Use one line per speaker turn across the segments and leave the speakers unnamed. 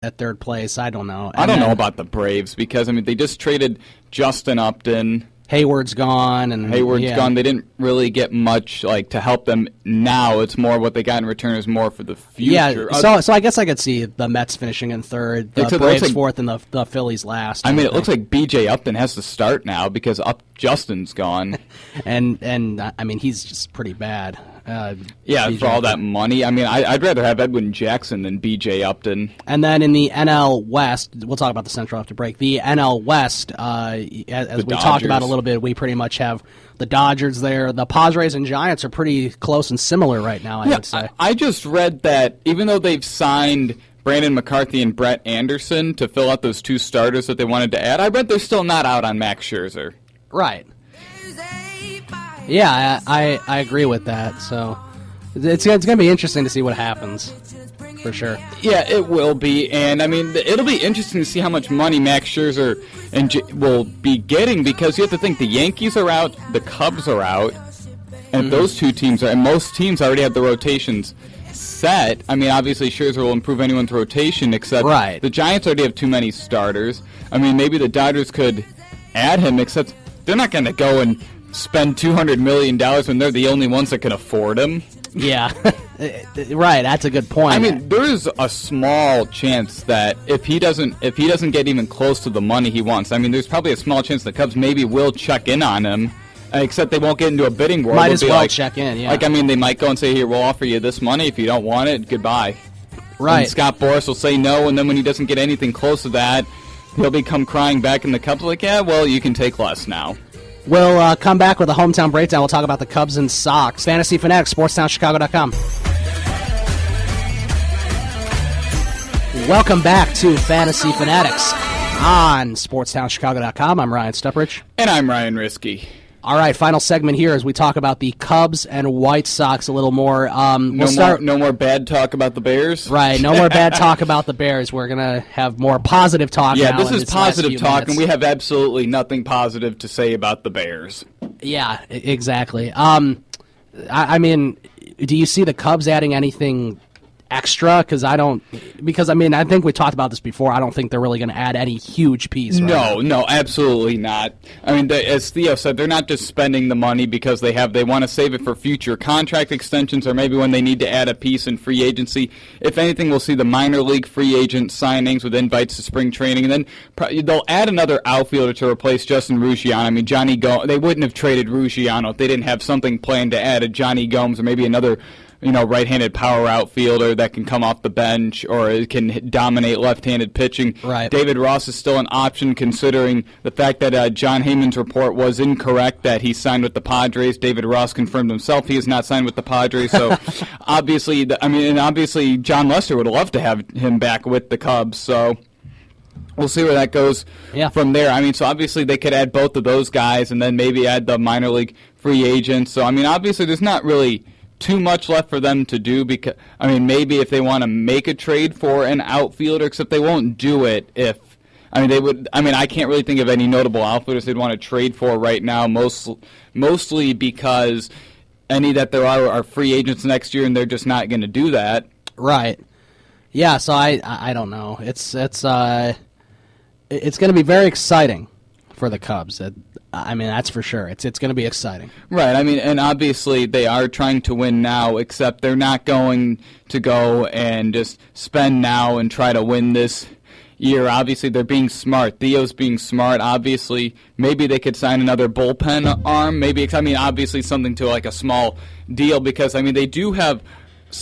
at third place. I don't know.
I don't know about the Braves because, I mean, they just traded Justin Upton.
Hayward's gone.
Hayward's gone. They didn't really get much to help them now. It's more what they got in return is more for the future.
Yeah, so I guess I could see the Mets finishing in third, the Braves fourth, and the Phillies last.
I mean, it looks like B.J. Upton has to start now because Justin's gone.
and I mean, he's just pretty bad.
For all that money. I mean, I'd rather have Edwin Jackson than B.J. Upton.
And then in the NL West, we'll talk about the Central after break. The NL West, as we talked about a little bit, we pretty much have the Dodgers there. The Padres and Giants are pretty close and similar right now, I would say.
I just read that even though they've signed Brandon McCarthy and Brett Anderson to fill out those two starters that they wanted to add, I bet they're still not out on Max Scherzer.
Right. Yeah, I agree with that. So it's going to be interesting to see what happens, for sure.
Yeah, it will be. And, I mean, it'll be interesting to see how much money Max Scherzer will be getting because you have to think the Yankees are out, the Cubs are out, and those two teams are, and most teams already have the rotations set. I mean, obviously Scherzer will improve anyone's rotation except the Giants already have too many starters. I mean, maybe the Dodgers could add him, except they're not going to go and spend $200 million when they're the only ones that can afford him.
Yeah, right. That's a good point.
I mean, there is a small chance that if he doesn't get even close to the money he wants, I mean, there's probably a small chance the Cubs maybe will check in on him. Except they won't get into a bidding war.
Might as well check in. Yeah.
I mean, they might go and say, "Here, we'll offer you this money. If you don't want it, goodbye."
Right.
And Scott Boras will say no, and then when he doesn't get anything close to that, he'll become crying back, and the Cubs are like, "Yeah, well, you can take less now."
We'll come back with a hometown breakdown. We'll talk about the Cubs and Sox. Fantasy Fanatics, SportsTownChicago.com. Welcome back to Fantasy Fanatics on SportsTownChicago.com. I'm Ryan Stuprich.
And I'm Ryan Risky.
All right, final segment here as we talk about the Cubs and White Sox a little more.
No more bad talk about the Bears?
Right, no more bad talk about the Bears. We're going to have more positive talk now.
Yeah, this is positive talk, and we have absolutely nothing positive to say about the Bears.
Yeah, exactly. I mean, do you see the Cubs adding anything extra? Because I think we talked about this before. I don't think they're really going to add any huge piece.
No, absolutely not. I mean, as Theo said, they're not just spending the money because they want to save it for future contract extensions or maybe when they need to add a piece in free agency. If anything, we'll see the minor league free agent signings with invites to spring training, and then they'll add another outfielder to replace Justin Ruggiano. I mean, Johnny Gomes. They wouldn't have traded Ruggiano if they didn't have something planned to add a Johnny Gomes or maybe another right-handed power outfielder that can come off the bench or can dominate left-handed pitching.
Right.
David Ross is still an option considering the fact that John Heyman's report was incorrect that he signed with the Padres. David Ross confirmed himself he is not signed with the Padres. So obviously John Lester would love to have him back with the Cubs. So we'll see where that goes from there. I mean, so obviously they could add both of those guys and then maybe add the minor league free agents. So, I mean, obviously there's not really too much left for them to do because, I mean, maybe if they want to make a trade for an outfielder, except they won't do it I can't really think of any notable outfielders they'd want to trade for right now, mostly because any that there are free agents next year and they're just not going to do that.
Right. Yeah, so I don't know. It's going to be very exciting for the Cubs. I mean, that's for sure. It's going to be exciting.
Right. I mean, and obviously they are trying to win now, except they're not going to go and just spend now and try to win this year. Obviously, they're being smart. Theo's being smart. Obviously, maybe they could sign another bullpen arm. Obviously something to like a small deal because, I mean, they do have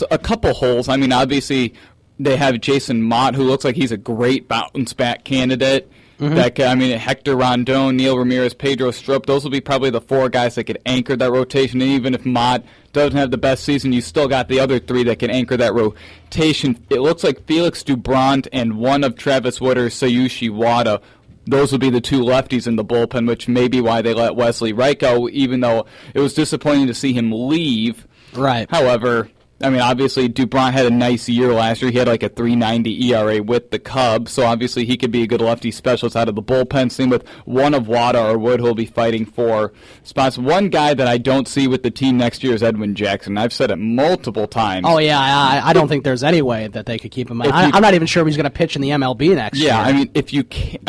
a couple holes. I mean, obviously they have Jason Mott, who looks like he's a great bounce-back candidate. Mm-hmm. Hector Rondon, Neil Ramirez, Pedro Strop, those will be probably the four guys that could anchor that rotation. And even if Mott doesn't have the best season, you still got the other three that can anchor that rotation. It looks like Felix Doubront and one of Travis Wooders, Sayushi Wada, those would be the two lefties in the bullpen, which may be why they let Wesley Wright go, even though it was disappointing to see him leave.
Right.
However, I mean, obviously, Dupont had a nice year last year. He had like a 3.90 ERA with the Cubs, so obviously he could be a good lefty specialist out of the bullpen. Same with one of Wada or Wood, who'll be fighting for spots. One guy that I don't see with the team next year is Edwin Jackson. I've said it multiple times.
Oh, yeah, I don't think there's any way that they could keep him. I'm not even sure if he's going to pitch in the MLB next year.
Yeah, I mean, if you can't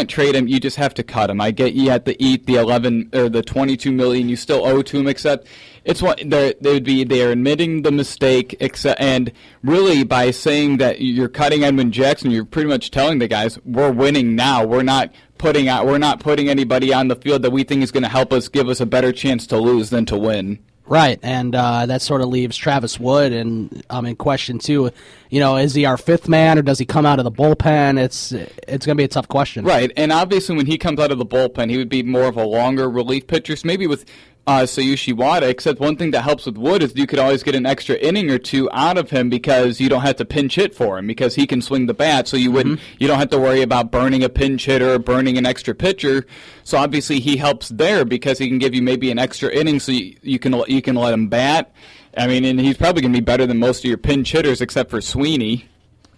trade him, you just have to cut him. I get you have to eat the 11 or the 22 million you still owe to him. Except it's what they're admitting the mistake. And really by saying that you're cutting Edwin Jackson, you're pretty much telling the guys we're winning now. We're not putting anybody on the field that we think is going to help us give us a better chance to lose than to win.
Right, and that sort of leaves Travis Wood in question too. Is he our fifth man, or does he come out of the bullpen? It's going to be a tough question.
Right, and obviously when he comes out of the bullpen, he would be more of a longer relief pitcher, so maybe with Sayushi Wada, except one thing that helps with Wood is you could always get an extra inning or two out of him because you don't have to pinch hit for him because he can swing the bat, so you don't have to worry about burning a pinch hitter or burning an extra pitcher. So obviously he helps there because he can give you maybe an extra inning so you can let him bat. I mean, and he's probably going to be better than most of your pinch hitters except for Sweeney.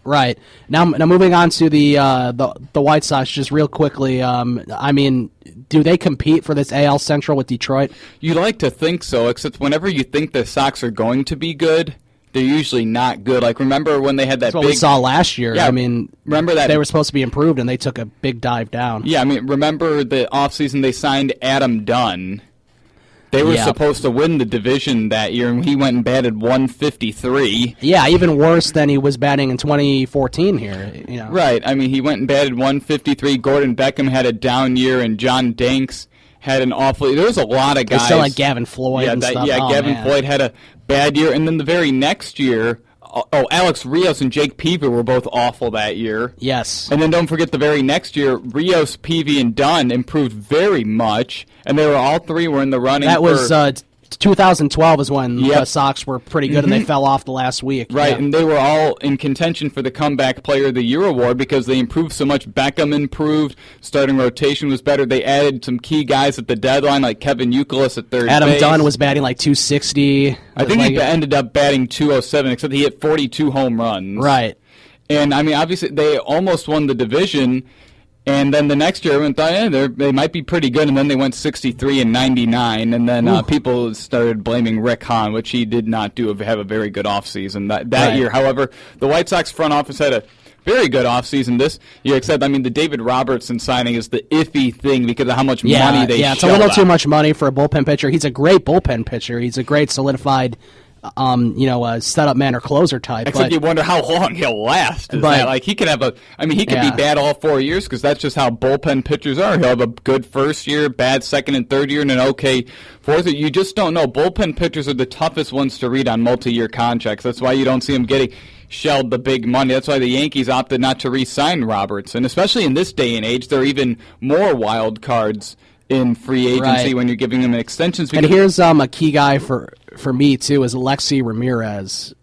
Right. Now moving on to the White Sox, just real quickly. I mean, do they compete for this AL Central with Detroit?
You like to think so, except whenever you think the Sox are going to be good, they're usually not good. Like, remember when they had that
That's what we saw last year.
Yeah,
I mean,
remember that
they were supposed to be improved, and they took a big dive down.
Yeah, I mean, remember the offseason they signed Adam Dunn. They were supposed to win the division that year, and he went and batted 153.
Yeah, even worse than he was batting in 2014 here.
Right. I mean, he went and batted 153. Gordon Beckham had a down year, and John Danks had an awful. There was a lot of guys.
Still like Gavin Floyd and stuff.
Yeah, Gavin Floyd had a bad year, and then the very next year, Alex Rios and Jake Peavy were both awful that year.
Yes.
And then don't forget the very next year, Rios, Peavy, and Dunn improved very much, and they were all three were in the running.
That was 2012 is when the Sox were pretty good, and they fell off the last week.
Right, and they were all in contention for the Comeback Player of the Year award because they improved so much. Beckham improved, starting rotation was better. They added some key guys at the deadline, like Kevin Youkilis at third base.
Adam Dunn was batting like 260.
I think he ended up batting 207, except he hit 42 home runs.
Right.
And, I mean, obviously, they almost won the division. And then the next year, everyone thought, they might be pretty good. And then they went 63 and 99. And then people started blaming Rick Hahn, which he did not have a very good offseason that year. However, the White Sox front office had a very good offseason this year, except, I mean, the David Robertson signing is the iffy thing because of how much money they
it's a little too much money for a bullpen pitcher. He's a great bullpen pitcher. He's a great solidified setup man or closer type.
Except you wonder how long he'll last. He could have he could be bad all 4 years because that's just how bullpen pitchers are. He'll have a good first year, bad second and third year, and an okay fourth year. You just don't know. Bullpen pitchers are the toughest ones to read on multi-year contracts. That's why you don't see them getting shelled the big money. That's why the Yankees opted not to re-sign Robertson. Especially in this day and age, there are even more wild cards in free agency when you're giving them extensions.
And here's a key guy for me, too, is Alexi Ramirez.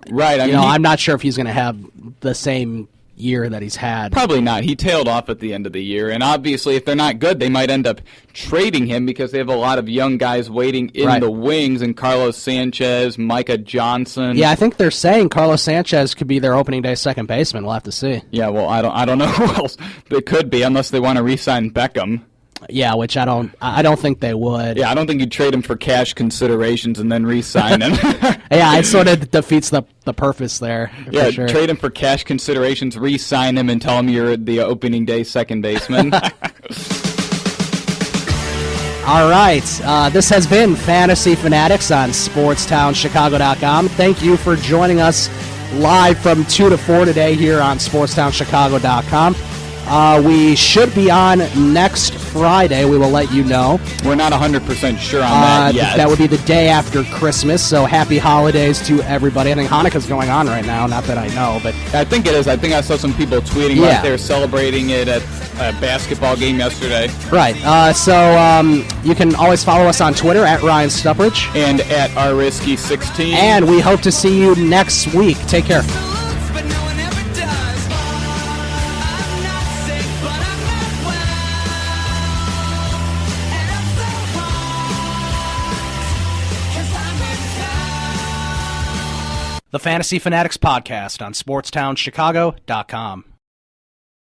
Right.
I'm not sure if he's going to have the same year that he's had.
Probably not. He tailed off at the end of the year. And obviously, if they're not good, they might end up trading him because they have a lot of young guys waiting in the wings, and Carlos Sanchez, Micah Johnson.
Yeah, I think they're saying Carlos Sanchez could be their opening day second baseman. We'll have to see.
Yeah, well, I don't know who else it could be unless they want to re-sign Beckham.
Yeah, which I don't think they would.
Yeah, I don't think you'd trade him for cash considerations and then re-sign him.
Yeah, it sort of defeats the purpose there.
Yeah,
sure.
Trade him for cash considerations, re-sign him, and tell him you're the opening day second baseman.
All right, this has been Fantasy Fanatics on SportsTownChicago.com. Thank you for joining us live from 2 to 4 today here on SportsTownChicago.com. We should be on next Friday. We will let you know.
We're not 100% sure on that yet.
That would be the day after Christmas, so happy holidays to everybody. I think Hanukkah's going on right now, not that I know, but
I think it is. I think I saw some people tweeting like they were celebrating it at a basketball game yesterday.
Right. So you can always follow us on Twitter at Ryan Stuprich.
And at rrisky16.
And we hope to see you next week. Take care. The Fantasy Fanatics Podcast on SportsTownChicago.com.